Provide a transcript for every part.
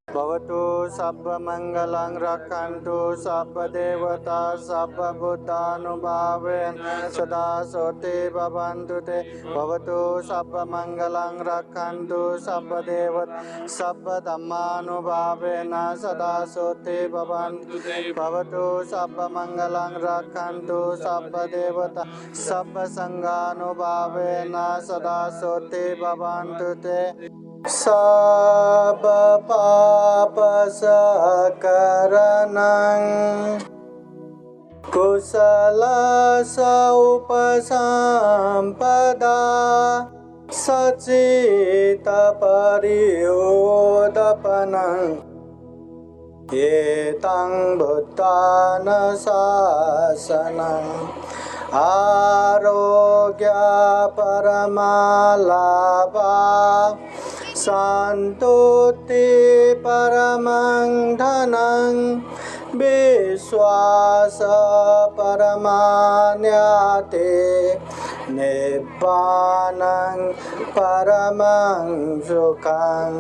भवतु सर्वमङ्गलं रक्षन्तु सर्वदेवता सर्वभूतानुभावेन सदा सोते भवन्तु ते। भवतु सर्वमङ्गलं रक्षन्तु सर्वदेवता सर्वधर्मानुभावेन सदा सोते भवन्तु ते। भवतु सर्वमङ्गलं रक्षन्तु सर्वदेवता सर्वसङ्घानुभावेन सदा सोते भवन्तु ते। सब पाप सकरणं कुशल उपसंपदा सचित परियोदपनं एतं बुद्धान शासनं आरोग्य परमालाभा संतुति परमं धनं विश्वास परमान्यते निब्बानं परमं सुखं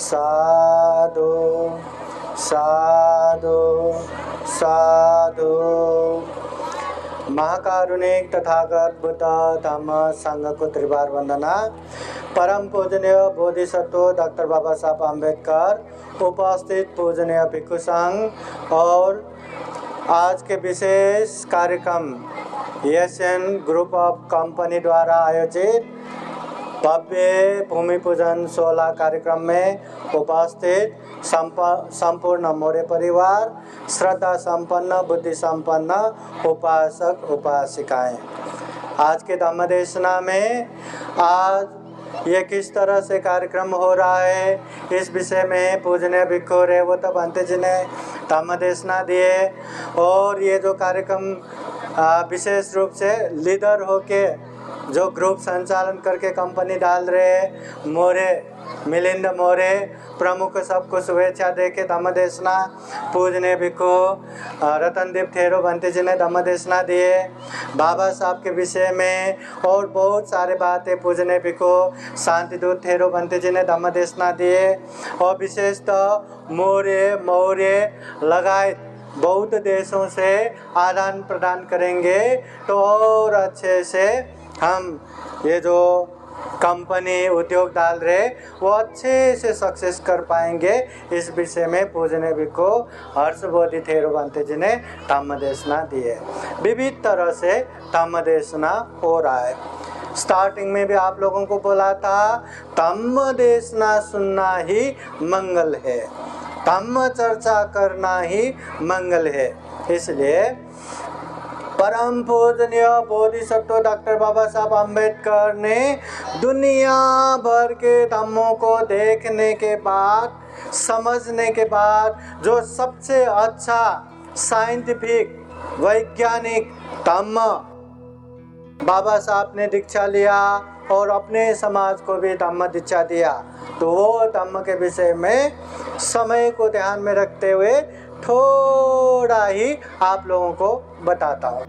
साधु साधु साधु। महाकारुणिक तथागत बुद्ध धम्म संघ को त्रिवार वंदना। परम पूजनीय बोधिसत्व डॉक्टर बाबा साहब अम्बेडकर, उपस्थित पूजनीय भिक्षु संघ और आज के विशेष कार्यक्रम एशियन ग्रुप ऑफ कंपनी द्वारा आयोजित भव्य भूमि पूजन 16 कार्यक्रम में उपस्थित संपूर्ण मौर्य परिवार, श्रद्धा संपन्न बुद्धि संपन्न उपासक उपासिकाएं, आज के धम्म देशना में आज ये किस तरह से कार्यक्रम हो रहा है, इस विषय में पूजनीय भिक्षु रेवत भंते जी ने धम्म देशना दिए। और ये जो कार्यक्रम विशेष रूप से लीडर होके जो ग्रुप संचालन करके कंपनी डाल रहे मौर्य मिलिंद मौर्य प्रमुख सबको शुभेच्छा देके धम्म देशना पूजनीय भिक्षु रतनदीप थेरो भंते जी ने धम्म देशना दिए। बाबा साहब के विषय में और बहुत सारे बातें पूजनीय भिक्षु शांतिदूत थेरो भंते जी ने धम्म देशना दिए। और विशेषतः मौर्य लगाए बौद्ध देशों से आदान प्रदान करेंगे तो और अच्छे से हम ये जो कंपनी उद्योग डाल रहे वो अच्छे से सक्सेस कर पाएंगे। इस विषय में पूजनीय भिक्षु हर्षबोधि थेरो भंते जी ने धम्म देशना दिए। विविध तरह से धम्म देशना हो रहा है। स्टार्टिंग में भी आप लोगों को बोला था धम्म देशना सुनना ही मंगल है, धम्म चर्चा करना ही मंगल है। इसलिए परम पूजनीय बोधिसत्व डॉक्टर बाबा साहब अम्बेडकर ने दुनिया भर के धम्मों को देखने के बाद, समझने के बाद जो सबसे अच्छा साइंटिफिक वैज्ञानिक धम्म बाबा साहब ने दीक्षा लिया और अपने समाज को भी धम्म दीक्षा दिया, तो वो धम्म के विषय में समय को ध्यान में रखते हुए थोड़ा ही आप लोगों को बताता हूँ।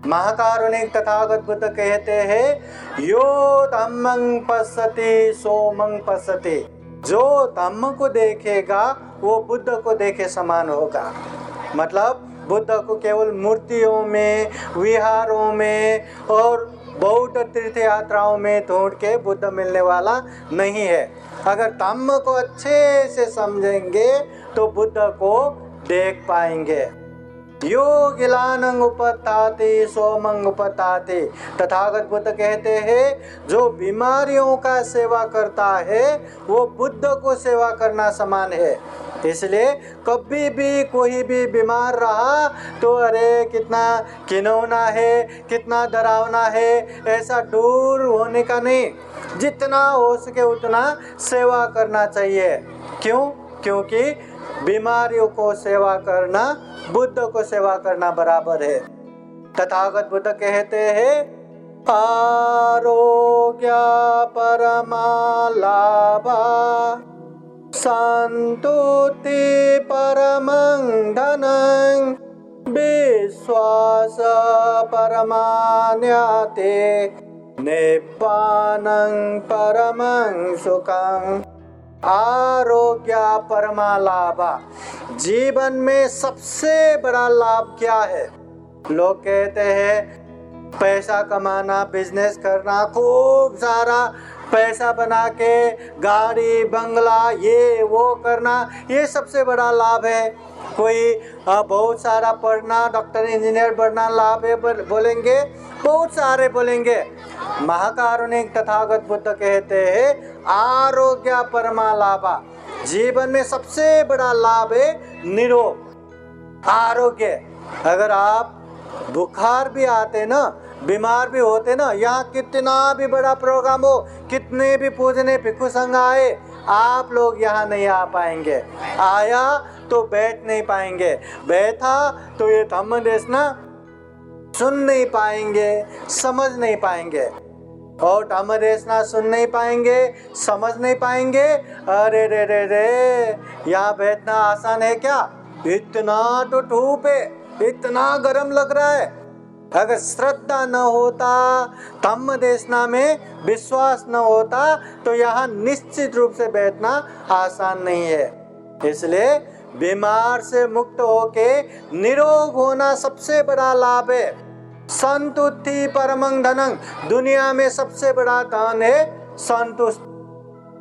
महाकारुणिक तथागत बुद्ध कहते हैं यो धम्मं पश्यति सोमं पश्यति, जो धम्म को देखेगा वो बुद्ध को देखे समान होगा। मतलब बुद्ध को केवल मूर्तियों में, विहारों में और बौद्ध तीर्थ यात्राओं में ढूंढ के बुद्ध मिलने वाला नहीं है। अगर धम्म को अच्छे से समझेंगे तो बुद्ध को देख पाएंगे। यो गिलानं उपताति सोमं उपताति, तथागत बुद्ध कहते हैं जो बीमारियों का सेवा करता है वो बुद्ध को सेवा करना समान है। इसलिए कभी भी कोई भी बीमार रहा तो अरे कितना घिनौना है, कितना डरावना है, ऐसा दूर होने का नहीं, जितना हो सके उतना सेवा करना चाहिए। क्यों? क्योंकि बीमारियों को सेवा करना बुद्ध को सेवा करना बराबर है। तथागत बुद्ध कहते हैं आरोग्य परमा लाभा संतुति परमं धनं विश्वास परमान्यते निब्बानं परमं सुखं आरोग्य परमा लाभा। जीवन में सबसे बड़ा लाभ क्या है? लोग कहते हैं पैसा कमाना, बिजनेस करना, खूब सारा पैसा बना के गाड़ी बंगला ये वो करना, ये सबसे बड़ा लाभ है। कोई बहुत सारा पढ़ना, डॉक्टर इंजीनियर बनना लाभ है बोलेंगे, बहुत सारे बोलेंगे। महाकारुणिक तथागत बुद्ध कहते हैं आरोग्य परमा लाभा। जीवन में सबसे बड़ा लाभ है निरोग आरोग्य। अगर आप बुखार भी आते ना, बीमार भी होते ना, यहाँ कितना भी बड़ा प्रोग्राम हो, कितने भी पूजने भिक्षु संघ आए, आप लोग यहाँ नहीं आ पाएंगे। आया तो बैठ नहीं पाएंगे, बैठा तो ये धम्म देशना सुन नहीं पाएंगे, समझ नहीं पाएंगे। और धम्म देशना सुन नहीं पाएंगे, समझ नहीं पाएंगे। अरे रे रे रे, यहाँ बैठना आसान है क्या? इतना तो धूप है, इतना गर्म लग रहा है। अगर श्रद्धा न होता, धम्म देशना में विश्वास न होता, तो यहाँ निश्चित रूप से बैठना आसान नहीं है। इसलिए बीमार से मुक्त होके निरोग होना सबसे बड़ा लाभ है। संतुष्टि परमं धनं, दुनिया में सबसे बड़ा धन है संतुष्ट।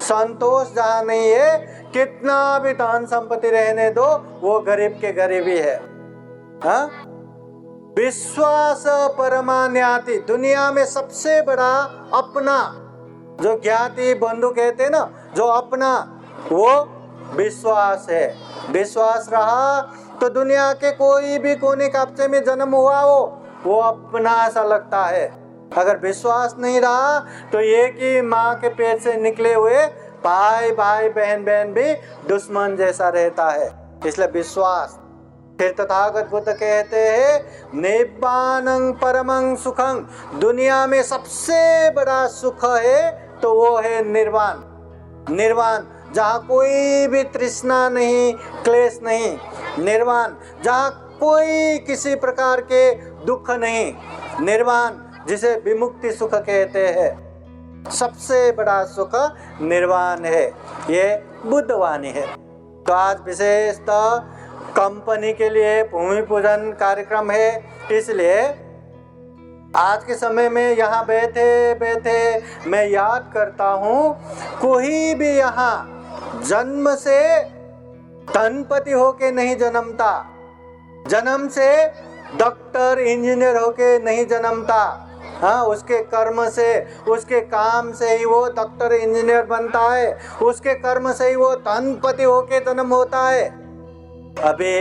संतोष जहाँ नहीं है, कितना भी धन संपत्ति रहने दो, वो गरीब के गरीब ही है। हाँ? विश्वास परमान्याति, दुनिया में सबसे बड़ा अपना, जो ज्ञाति बंधु कहते हैं ना, जो अपना, वो विश्वास है। विश्वास रहा तो दुनिया के कोई भी कोने कापचे में जन्म हुआ हो, वो अपना सा लगता है। अगर विश्वास नहीं रहा तो एक ही माँ के पेट से निकले हुए भाई भाई बहन बहन भी दुश्मन जैसा रहता है। इसलिए विश्वास। फिर तथागत बुद्ध कहते हैं निब्बानं परमं सुखं, दुनिया में सबसे बड़ा सुख है तो वो है निर्वाण। निर्वाण जहाँ कोई भी तृष्णा नहीं, क्लेश नहीं। निर्वाण जहाँ कोई किसी प्रकार के दुख नहीं। निर्वाण जिसे विमुक्ति सुख कहते हैं। सबसे बड़ा सुख निर्वाण है। ये बुद्धवाणी है। तो आज विशेषतः कंपनी के लिए भूमि पूजन कार्यक्रम है, इसलिए आज के समय में यहाँ बैठे बैठे मैं याद करता हूँ, कोई भी यहाँ जन्म से धनपति होके नहीं जन्मता, जन्म से डॉक्टर इंजीनियर होके नहीं जन्मता। हाँ, उसके कर्म से, उसके काम से ही वो डॉक्टर इंजीनियर बनता है, उसके कर्म से ही वो धनपति होके जन्म होता है। अभी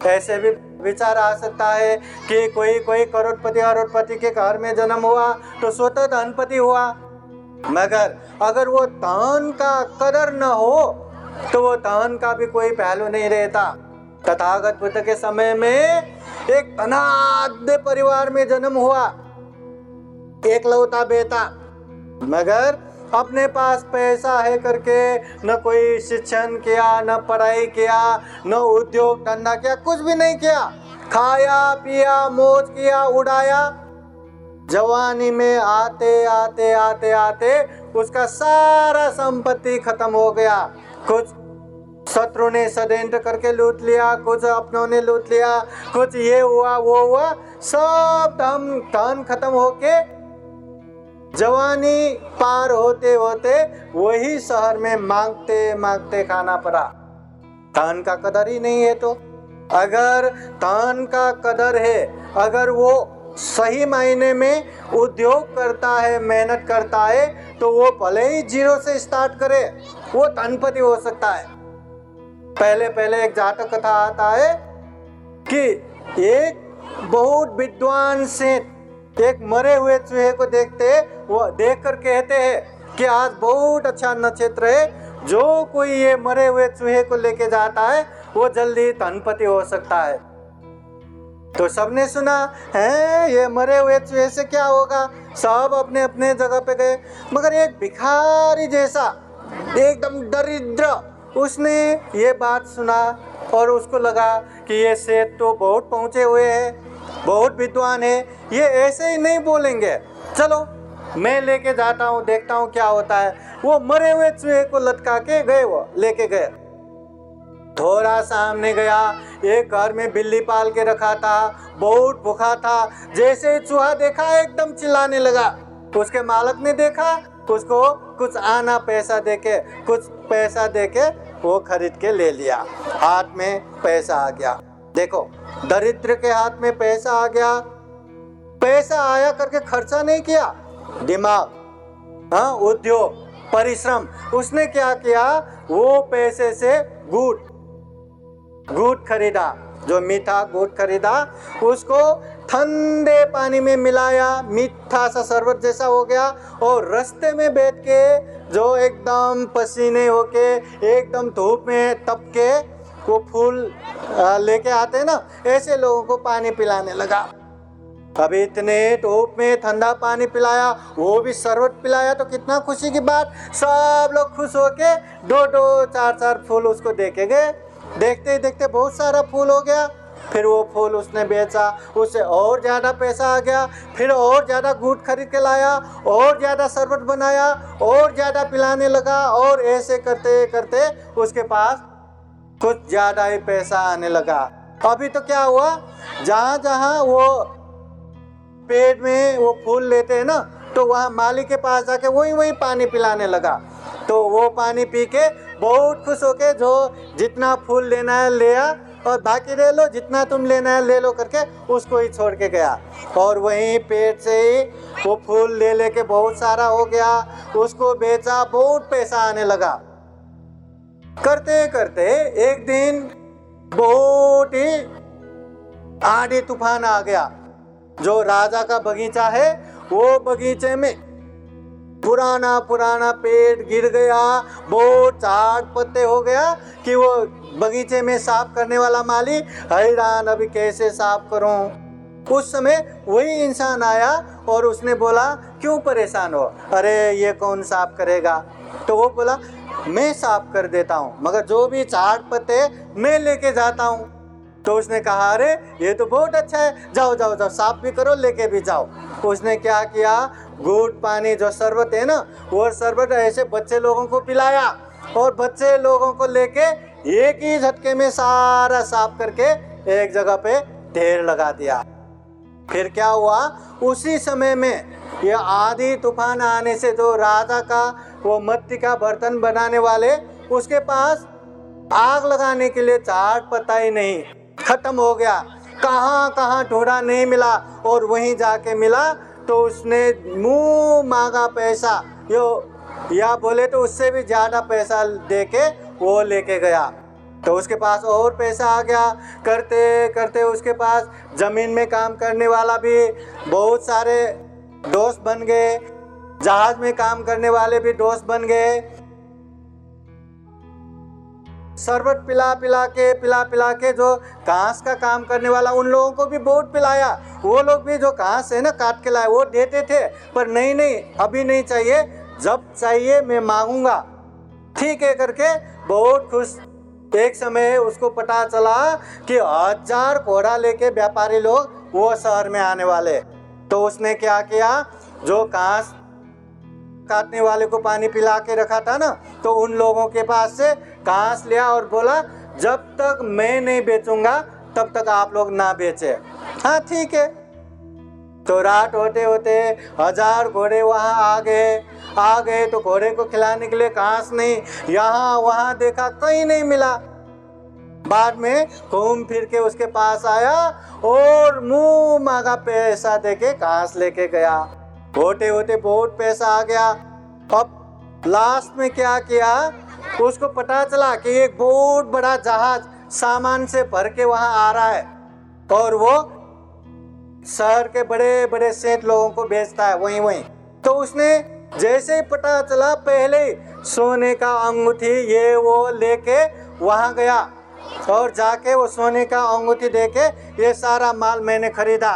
ऐसे भी विचार आ सकता है कि कोई करोड़पति के घर में जन्म हुआ तो स्वतः धनपति हुआ, मगर अगर वो धन का कदर न हो तो वो धन का भी कोई पहलू नहीं रहता। तथागत बुद्ध के समय में एक धनाढ्य परिवार में जन्म हुआ, एकलौता बेटा, मगर अपने पास पैसा है करके न कोई शिक्षण किया, न पढ़ाई किया, न उद्योग धंधा किया, कुछ भी नहीं किया। खाया पिया, मौज किया, उड़ाया। जवानी में आते आते आते आते उसका सारा संपत्ति खत्म हो गया। कुछ शत्रु ने षड्यंत्र करके लूट लिया, कुछ अपनों ने लूट लिया, कुछ ये हुआ वो हुआ, सब धन खत्म होके जवानी पार होते होते वही शहर में मांगते मांगते खाना पड़ा। धन का कदर ही नहीं है। तो अगर धन का कदर है, अगर वो सही मायने में उद्योग करता है, मेहनत करता है, तो वो भले ही जीरो से स्टार्ट करे, वो धनपति हो सकता है। पहले पहले एक जातक कथा आता है कि एक बहुत विद्वान सेठ एक मरे हुए चूहे को देखते, वो देखकर कहते हैं कि आज बहुत अच्छा नक्षत्र है, जो कोई ये मरे हुए चूहे को लेके जाता है वो जल्दी धनपति हो सकता है। तो सबने सुना है ये मरे हुए चूहे से क्या होगा, सब अपने अपने जगह पे गए, मगर एक भिखारी जैसा एकदम दरिद्र, उसने ये बात सुना और उसको लगा कि ये सेठ तो बहुत पहुँचे हुए हैं, बहुत विद्वान है, ये ऐसे ही नहीं बोलेंगे, चलो मैं लेके जाता हूँ, देखता हूँ क्या होता है। वो मरे हुए चूहे को लटका के गए, वो लेके गए। थोड़ा सामने गया, एक घर में बिल्ली पाल के रखा था, बहुत भूखा था। जैसे ही चूहा देखा एकदम चिल्लाने लगा। उसके मालिक ने देखा, उसको कुछ आना पैसा देके वो खरीद के ले लिया। हाथ में पैसा आ गया। देखो, दरिद्र के हाथ में पैसा आ गया। पैसा आया करके खर्चा नहीं किया, दिमाग, हाँ, उद्योग, परिश्रम। उसने क्या किया, वो पैसे से गुड़ खरीदा, जो मीठा गुड़ खरीदा, उसको ठंडे पानी में मिलाया, मीठा सा शरबत जैसा हो गया। और रास्ते में बैठ के जो एकदम पसीने होके एकदम धूप में तप के वो फूल लेके आते हैं ना, ऐसे लोगों को पानी पिलाने लगा। अभी इतने धूप में ठंडा पानी पिलाया, वो भी शरबत पिलाया, तो कितना खुशी की बात। सब लोग खुश होके 2-2, 4-4 फूल उसको देके गए। देखते ही देखते बहुत सारा फूल हो गया। फिर वो फूल उसने बेचा, उससे और ज़्यादा पैसा आ गया। फिर और ज़्यादा गुड़ खरीद के लाया, और ज़्यादा शरबत बनाया, और ज़्यादा पिलाने लगा। और ऐसे करते करते उसके पास कुछ ज़्यादा ही पैसा आने लगा। अभी तो क्या हुआ, जहाँ जहाँ वो पेड़ में वो फूल लेते हैं ना, तो वहाँ माली के पास जाके वही पानी पिलाने लगा। तो वो पानी पी के बहुत खुश होके, जो जितना फूल लेना है लिया, और बाकी रह लो, जितना तुम लेना है ले लो करके उसको ही छोड़ के गया। और वहीं पेड़ से ही वो फूल ले लेके बहुत सारा हो गया, उसको बेचा, बहुत पैसा आने लगा। करते करते एक दिन बहुत ही आंधी तूफान आ गया। जो राजा का बगीचा है, वो बगीचे में पुराना पेड़ गिर गया, बहुत झाड़ पत्ते हो गया कि वो बगीचे में साफ करने वाला माली हैरान, अभी कैसे साफ करूं। उस समय वही इंसान आया और उसने बोला, क्यों परेशान हो, अरे ये कौन साफ करेगा। तो वो बोला, मैं साफ कर देता हूँ, मगर जो भी झाड़ पत्ते मैं लेके जाता हूँ। तो उसने कहा, अरे ये तो बहुत अच्छा है, जाओ जाओ जाओ, साफ भी करो, लेके भी जाओ। उसने क्या किया, गुड़ पानी जो शरबत है ना, वो शरबत ऐसे बच्चे लोगों को पिलाया, और बच्चे लोगों को लेके एक ही झटके में सारा साफ करके एक जगह पे ढेर लगा दिया। फिर क्या हुआ, उसी समय में ये आंधी तूफान आने से जो राजा का वो मिट्टी का बर्तन बनाने वाले, उसके पास आग लगाने के लिए झाड़ पत्ता ही नहीं, खत्म हो गया। कहाँ कहाँ ढूंढा, नहीं मिला। और वहीं जाके मिला तो उसने मुंह मांगा पैसा, या बोले तो उससे भी ज़्यादा पैसा देके वो लेके गया। तो उसके पास और पैसा आ गया। करते करते उसके पास ज़मीन में काम करने वाला भी बहुत सारे दोस्त बन गए, जहाज में काम करने वाले भी दोस्त बन गए। शरबत पिला पिला के जो घास का काम करने वाला, उन लोगों को भी बहुत पिलाया। वो लोग भी जो घास है ना काट के लाए, वो देते थे, पर नहीं अभी नहीं चाहिए, जब चाहिए मैं मांगूंगा, ठीक है करके बहुत खुश। एक समय उसको पता चला कि 1000 घोड़ा लेके व्यापारी लोग वो शहर में आने वाले। तो उसने क्या किया, जो घास काटने वाले को पानी पिला के रखा था ना, तो उन लोगों के पास से घास लिया और बोला, जब तक मैं नहीं बेचूंगा तब तक आप लोग ना बेचे। हाँ ठीक है। तो रात होते होते 1000 घोड़े वहाँ आ गए तो घोड़े को खिलाने के लिए घास नहीं, यहाँ वहाँ देखा, कहीं नहीं मिला। बाद में घूम फिर के उसके पास आया और मुंह मांगा पैसा देके घास लेके गया। होते होते बहुत पैसा आ गया। अब लास्ट में क्या किया, उसको पता चला कि एक बहुत बड़ा जहाज सामान से भर के वहाँ आ रहा है, और वो शहर के बड़े बड़े सेठ लोगों को बेचता है वहीं। तो उसने जैसे ही पता चला, पहले ही सोने का अंगूठी ये वो लेके वहाँ गया, और जाके वो सोने का अंगूठी देके, ये सारा माल मैंने खरीदा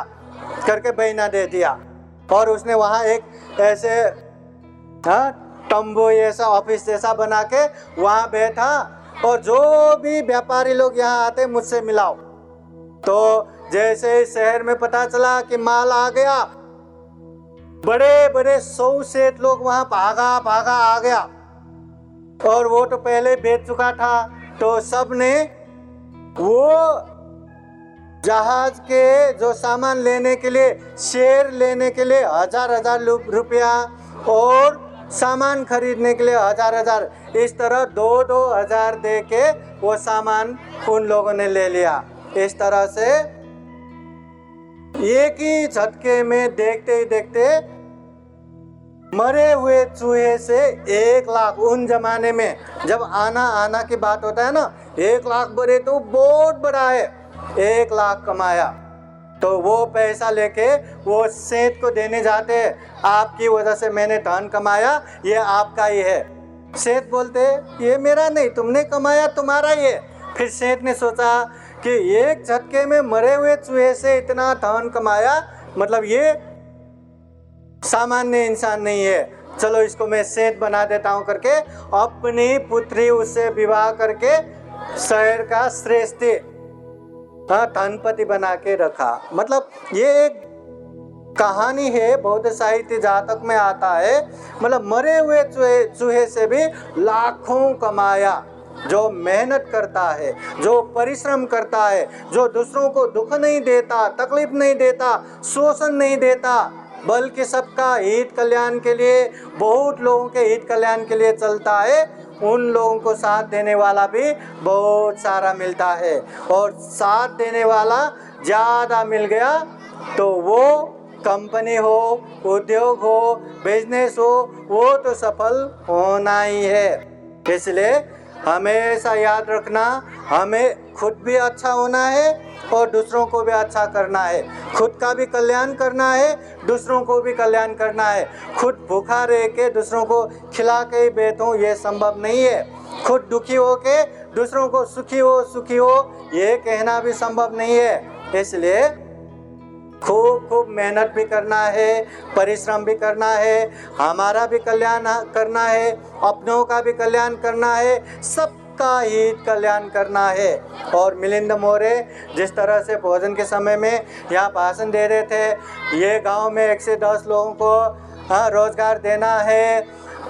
करके बहना दे दिया। और उसने वहाँ एक ऐसे तंबू ऐसा ऑफिस जैसा बना के वहाँ बैठा और जो भी व्यापारी लोग यहाँ आते मुझसे मिलाओ। तो जैसे शहर में पता चला कि माल आ गया, बड़े बड़े 100 सेठ लोग वहां भागा भागा आ गया, और वो तो पहले बेच चुका था। तो सब ने वो जहाज के जो सामान लेने के लिए, शेयर लेने के लिए हजार रुपया, और सामान खरीदने के लिए हजार, इस तरह 2,000 दे के वो सामान उन लोगों ने ले लिया। इस तरह से एक ही झटके में देखते ही देखते मरे हुए चूहे से 1 लाख, उन जमाने में जब आना की बात होता है ना, 1 लाख बड़े तो बहुत बड़ा है, 1 लाख कमाया। तो वो पैसा लेके वो सेठ को देने जाते हैं, आपकी वजह से मैंने धन कमाया, ये आपका ही है। सेठ बोलते ये मेरा नहीं, तुमने कमाया, तुम्हारा ही है। फिर सेठ ने सोचा कि एक झटके में मरे हुए चूहे से इतना धन कमाया, मतलब ये सामान्य इंसान नहीं है, चलो इसको मैं सेठ बना देता हूँ करके अपनी पुत्री उससे विवाह करके शहर का श्रेष्ठ धनपति बना के रखा। मतलब ये एक कहानी है, बौद्ध साहित्य जातक में आता है। मतलब मरे हुए चूहे से भी लाखों कमाया। जो मेहनत करता है, जो परिश्रम करता है, जो दूसरों को दुख नहीं देता, तकलीफ नहीं देता, शोषण नहीं देता, बल्कि सबका हित कल्याण के लिए, बहुत लोगों के हित कल्याण के लिए चलता है, उन लोगों को साथ देने वाला भी बहुत सारा मिलता है। और साथ देने वाला ज़्यादा मिल गया तो वो कंपनी हो, उद्योग हो, बिजनेस हो, वो तो सफल होना ही है। इसलिए हमेशा याद रखना, हमें खुद भी अच्छा होना है और दूसरों को भी अच्छा करना है। खुद का भी कल्याण करना है, दूसरों को भी कल्याण करना है। खुद भूखा रह के दूसरों को खिला के ही बैठूं, ये संभव नहीं है। खुद दुखी हो के दूसरों को सुखी हो ये कहना भी संभव नहीं है। इसलिए खूब मेहनत भी करना है, परिश्रम भी करना है, हमारा भी कल्याण करना है, अपनों का भी कल्याण करना है, सबका हित कल्याण करना है। और मिलिंद मोरे जिस तरह से भोजन के समय में यहाँ भाषण दे रहे थे, ये गांव में 1 से 10 लोगों को रोजगार देना है,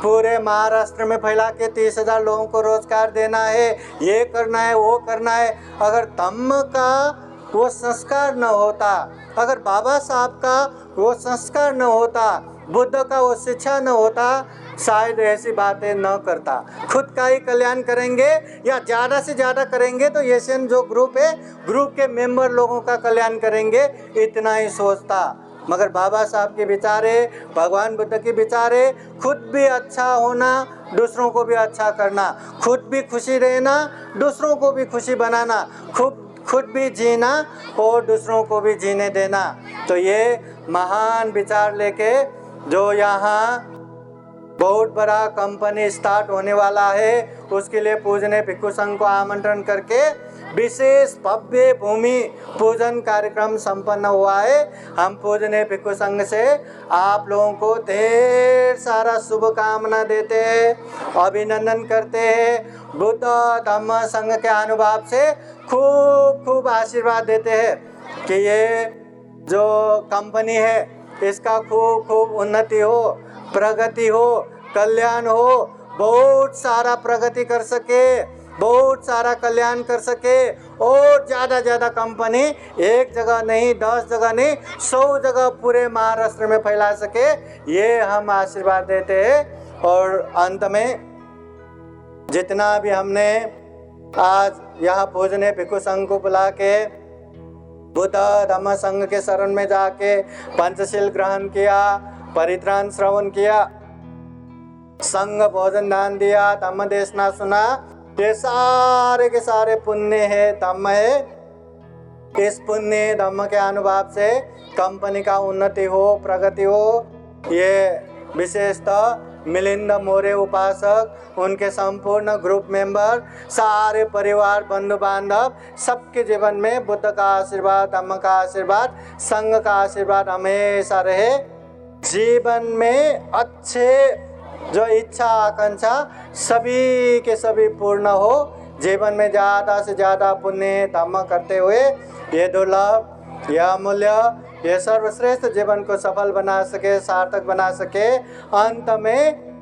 पूरे महाराष्ट्र में फैला के 30,000 लोगों को रोजगार देना है, ये करना है, वो करना है। अगर धम्म का वो संस्कार न होता, अगर बाबा साहब का वो संस्कार न होता, बुद्ध का वो शिक्षा न होता, शायद ऐसी बातें न करता। खुद का ही कल्याण करेंगे या ज़्यादा से ज़्यादा करेंगे तो एशियन जो ग्रुप है, ग्रुप के मेंबर लोगों का कल्याण करेंगे, इतना ही सोचता। मगर बाबा साहब के विचारे, भगवान बुद्ध के विचारे, खुद भी अच्छा होना, दूसरों को भी अच्छा करना, खुद भी खुशी रहना, दूसरों को भी खुशी बनाना, खुद भी जीना और दूसरों को भी जीने देना। तो ये महान विचार लेके जो यहाँ बहुत बड़ा कंपनी स्टार्ट होने वाला है, उसके लिए पूजने भिक्षु संघ को आमंत्रण करके विशेष भव्य भूमि पूजन कार्यक्रम संपन्न हुआ है। हम पूजने भिक्षु संघ से आप लोगों को ढेर सारा शुभकामना देते हैं, अभिनंदन करते हैं। बुद्ध धम्म संघ के अनुभव से खूब आशीर्वाद देते हैं कि ये जो कंपनी है इसका खूब उन्नति हो, प्रगति हो, कल्याण हो, बहुत सारा प्रगति कर सके, बहुत सारा कल्याण कर सके, और ज़्यादा कंपनी एक जगह नहीं, 10 जगह नहीं, 100 जगह पूरे महाराष्ट्र में फैला सके, ये हम आशीर्वाद देते हैं। और अंत में जितना भी हमने आज यहाँ पूजने भिक्षु संघ को बुला के बुद्ध धम्म संघ के शरण में जाके पंचशील ग्रहण किया, परित्राण श्रवण किया, संघ भोजन दान दिया, धम्म देशना सुना, ये सारे के सारे पुण्य है, धम्म है। इस पुण्य धम्म के अनुभव से कंपनी का उन्नति हो, प्रगति हो। ये विशेषतः मिलिंद मोरे उपासक, उनके संपूर्ण ग्रुप मेंबर, सारे परिवार, बंधु बांधव, सबके जीवन में बुद्ध का आशीर्वाद, धम्म का आशीर्वाद, संघ का आशीर्वाद हमेशा रहे। जीवन में अच्छे जो इच्छा आकांक्षा सभी के सभी पूर्ण हो, जीवन में ज़्यादा से ज़्यादा पुण्य धर्म करते हुए ये दुर्लभ, यह अमूल्य, ये सर्वश्रेष्ठ जीवन को सफल बना सके, सार्थक बना सके, अंत में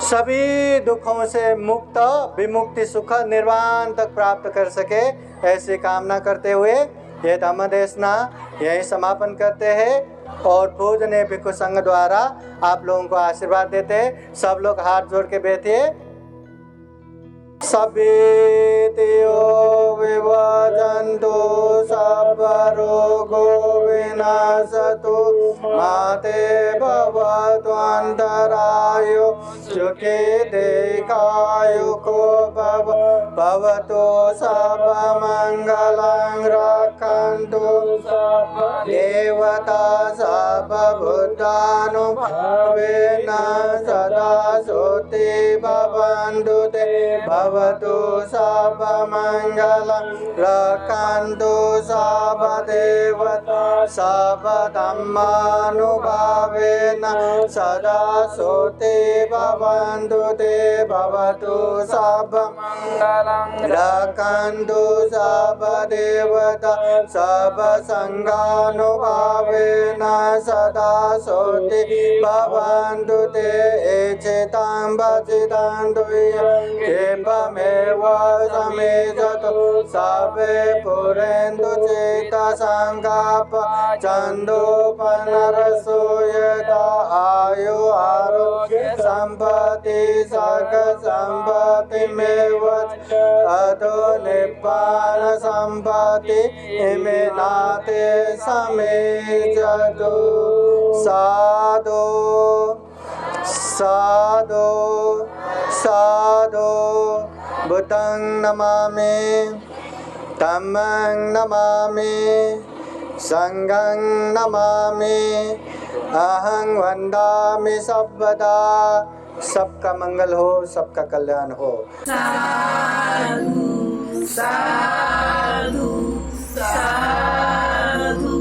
सभी दुखों से मुक्त, विमुक्ति सुख निर्वाण तक प्राप्त कर सके, ऐसी कामना करते हुए ये धम्म देशना यही समापन करते हैं और पूजनीय भिक्षु संघ द्वारा आप लोगों को आशीर्वाद देते हैं। सब लोग हाथ जोड़ के बैठिए। सभीतियो विभजन्तु सर्वरोगो विनाशतु माते भवतु अन्तरायो सुखे दीर्घायुको भवतु सर्वमङ्गलं रक्षन्तु देवता सर्वभूतानुभावेन सदा सुखी भवन्तु ते भवतु सर्वमङ्गलं रक्षन्तु सर्वदेवता सर्वधर्मानुभावेन सदा सुखी भवन्तु ते भवतु सर्वमङ्गलं रक्षन्तु सर्वदेवता सर्वसङ्घानुभावेन सदा सुखी भवन्तु ते इच्छितं वचितं एवमेव समेजतु सर्वे पुरेन्दु चेतसङ्कल्प चन्दोपनरसो यदा आयु आरोग्य सम्पत्ति सर्ग सम्पत्तिमेव अतो निब्बान सम्पत्ति इमे नाते समेजतु। साधु साधु साधु बुद्धं नमामि धम्मं नमामि संघं नमामि अहं वन्दामि सर्वदा। सबका मंगल हो, सबका कल्याण हो। साधु साधु साधु।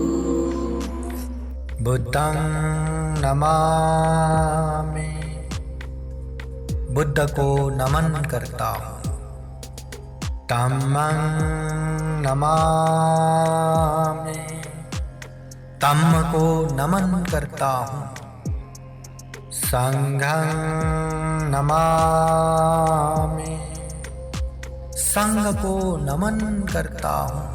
बुद्धं नमामि, बुद्ध को नमन करता हूँ। धम्मं नमामि, धम्म को नमन करता हूँ। संघं नमामि, संघ को नमन करता हूँ।